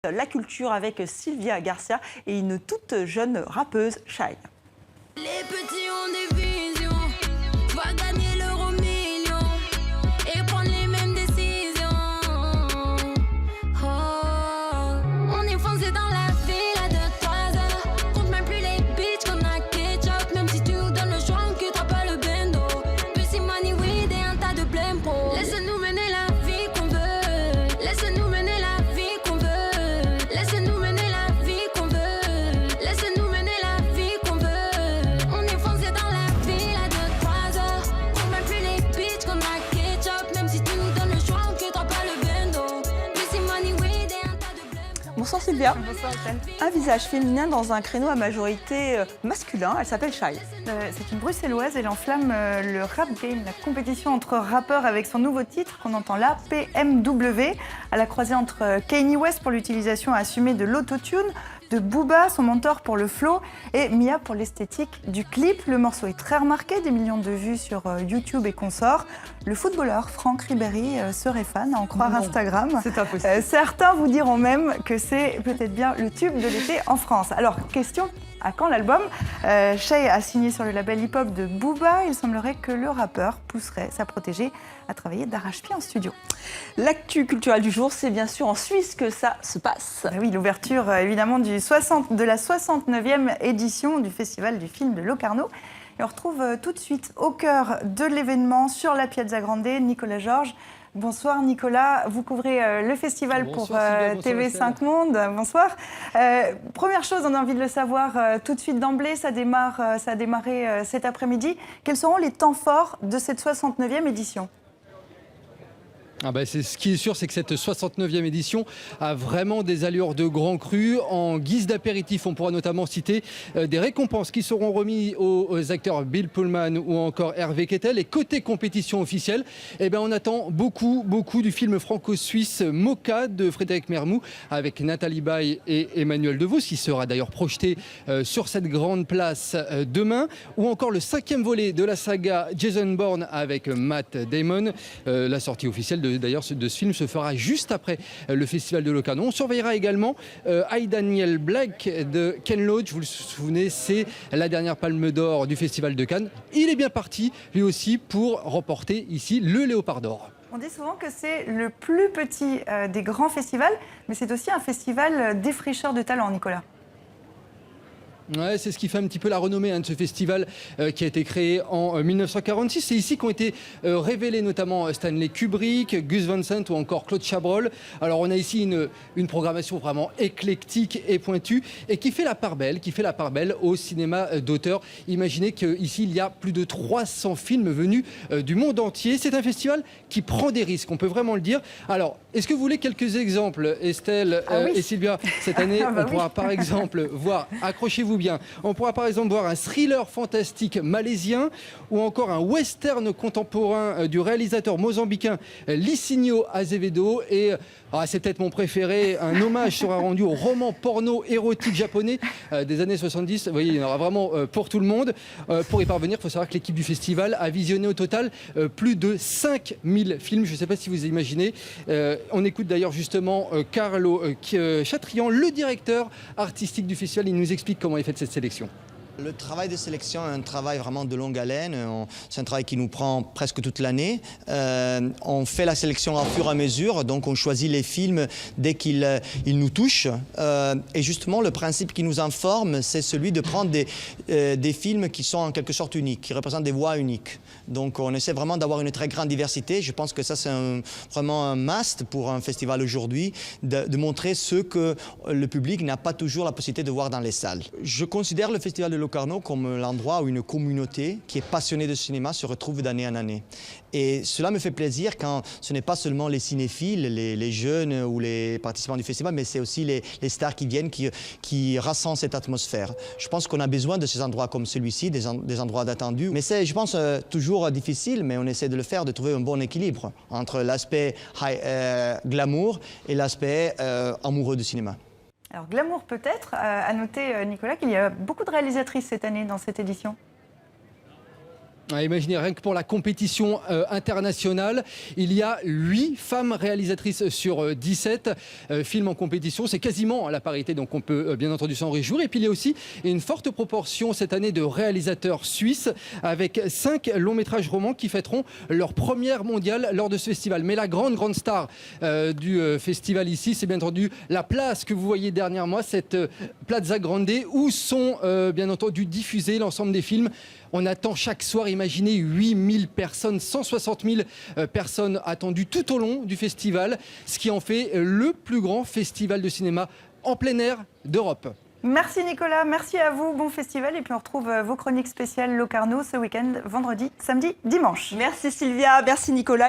La culture avec Sylvia Garcia et une toute jeune rappeuse, Shai. Les petits ont des visions, va gagner l'euro million et prendre les mêmes décisions. Oh, on est foncé dans la ville à 2-3 heures. Compte même plus les bitches qu'on a ketchup. Même si tu nous donnes le choix, on quittera pas le bendo. Pussy money weed et un tas de blême pro. Laisse-nous mener la vie qu'on veut. Laisse-nous mener la vie qu'on veut. Laisse-nous mener la vie qu'on veut. Laisse-nous mener la vie qu'on veut. On est foncé dans la ville à 2-3 heures. Compte même plus les bitches qu'on a ketchup. Même si tu nous donnes le choix, on quittera pas le bendo. Pussy money weed et un tas de blême. Bonsoir Sylvia. Bonsoir Estelle. Un visage féminin dans un créneau à majorité masculin, elle s'appelle Shai. C'est une bruxelloise, elle enflamme le rap game, la compétition entre rappeurs avec son nouveau titre qu'on entend là, PMW, à la croisée entre Kanye West pour l'utilisation assumée de l'autotune, de Booba, son mentor pour le flow, et Mia pour l'esthétique du clip. Le morceau est très remarqué, des millions de vues sur YouTube et consorts. Le footballeur Franck Ribéry serait fan, à en croire Instagram. C'est impossible. Certains vous diront même que c'est peut-être bien le tube de l'été en France. Alors, question, à quand l'album Shai a signé sur le label hip-hop de Booba. Il semblerait que le rappeur pousserait sa protégée à travailler d'arrache-pied en studio. L'actu culturelle du jour, c'est bien sûr en Suisse que ça se passe. Ben oui, l'ouverture évidemment de la 69e édition du Festival du film de Locarno. Et on retrouve tout de suite au cœur de l'événement sur la Piazza Grande, Nicolas Georges. Bonsoir Nicolas, vous couvrez le festival pour TV5 Monde. Bonsoir. Première chose, on a envie de le savoir tout de suite d'emblée, ça a démarré cet après-midi. Quels seront les temps forts de cette 69e édition ? Ce qui est sûr, c'est que cette 69e édition a vraiment des allures de grand cru. En guise d'apéritif, on pourra notamment citer des récompenses qui seront remises aux acteurs Bill Pullman ou encore Hervé Kettel. Et côté compétition officielle, on attend beaucoup du film franco-suisse Mocha de Frédéric Mermoux avec Nathalie Baye et Emmanuel DeVos, qui sera d'ailleurs projeté sur cette grande place demain. Ou encore le 5e volet de la saga Jason Bourne avec Matt Damon. La sortie officielle de ce film se fera juste après le festival de Locarno. On surveillera également I, Daniel Blake de Ken Loach. Vous vous souvenez, c'est la dernière palme d'or du festival de Cannes. Il est bien parti, lui aussi, pour remporter ici le Léopard d'or. On dit souvent que c'est le plus petit des grands festivals, mais c'est aussi un festival défricheur de talent, Nicolas. Ouais, c'est ce qui fait un petit peu la renommée de ce festival qui a été créé en 1946. C'est ici qu'ont été révélés notamment Stanley Kubrick, Gus Van Sant ou encore Claude Chabrol. Alors on a ici une programmation vraiment éclectique et pointue et qui fait la part belle au cinéma d'auteur. Imaginez qu'ici il y a plus de 300 films venus du monde entier. C'est un festival qui prend des risques, on peut vraiment le dire. Alors, est-ce que vous voulez quelques exemples, Estelle et Sylvia? Cette année, on pourra par exemple voir, accrochez-vous bien, on pourra par exemple voir un thriller fantastique malaisien ou encore un western contemporain du réalisateur mozambicain Licinio Azevedo et c'est peut-être mon préféré, un hommage sera rendu au roman porno érotique japonais des années 70. Vous voyez, il y en aura vraiment pour tout le monde. Pour y parvenir, il faut savoir que l'équipe du festival a visionné au total plus de 5000 films. Je ne sais pas si vous imaginez. On écoute d'ailleurs justement Carlo Chatrian, le directeur artistique du festival. Il nous explique comment est faite cette sélection. Le travail de sélection est un travail vraiment de longue haleine. C'est un travail qui nous prend presque toute l'année. On fait la sélection au fur et à mesure, donc on choisit les films dès qu'ils nous touchent. Et justement, le principe qui nous informe, c'est celui de prendre des films qui sont en quelque sorte uniques, qui représentent des voix uniques. Donc on essaie vraiment d'avoir une très grande diversité. Je pense que ça, c'est vraiment un must pour un festival aujourd'hui, de montrer ce que le public n'a pas toujours la possibilité de voir dans les salles. Je considère le festival de Locarno comme l'endroit où une communauté qui est passionnée de cinéma se retrouve d'année en année. Et cela me fait plaisir quand ce n'est pas seulement les cinéphiles, les jeunes ou les participants du festival, mais c'est aussi les stars qui viennent, qui rassemblent cette atmosphère. Je pense qu'on a besoin de ces endroits comme celui-ci, des endroits d'attendus. Mais c'est, je pense, toujours difficile, mais on essaie de le faire, de trouver un bon équilibre entre l'aspect glamour et l'aspect amoureux du cinéma. Alors, glamour peut-être, à noter, Nicolas, qu'il y a beaucoup de réalisatrices cette année dans cette édition. Imaginez rien que pour la compétition internationale, il y a 8 femmes réalisatrices sur 17 films en compétition. C'est quasiment à la parité, donc on peut bien entendu s'en réjouir. Et puis il y a aussi une forte proportion cette année de réalisateurs suisses avec 5 longs métrages romans qui fêteront leur première mondiale lors de ce festival. Mais la grande star du festival ici, c'est bien entendu la place que vous voyez derrière moi, cette Plaza Grande où sont bien entendu diffusés l'ensemble des films. On attend chaque soir, imaginez 8000 personnes, 160 000 personnes attendues tout au long du festival, ce qui en fait le plus grand festival de cinéma en plein air d'Europe. Merci Nicolas, merci à vous, bon festival. Et puis on retrouve vos chroniques spéciales Locarno ce week-end, vendredi, samedi, dimanche. Merci Sylvia, merci Nicolas.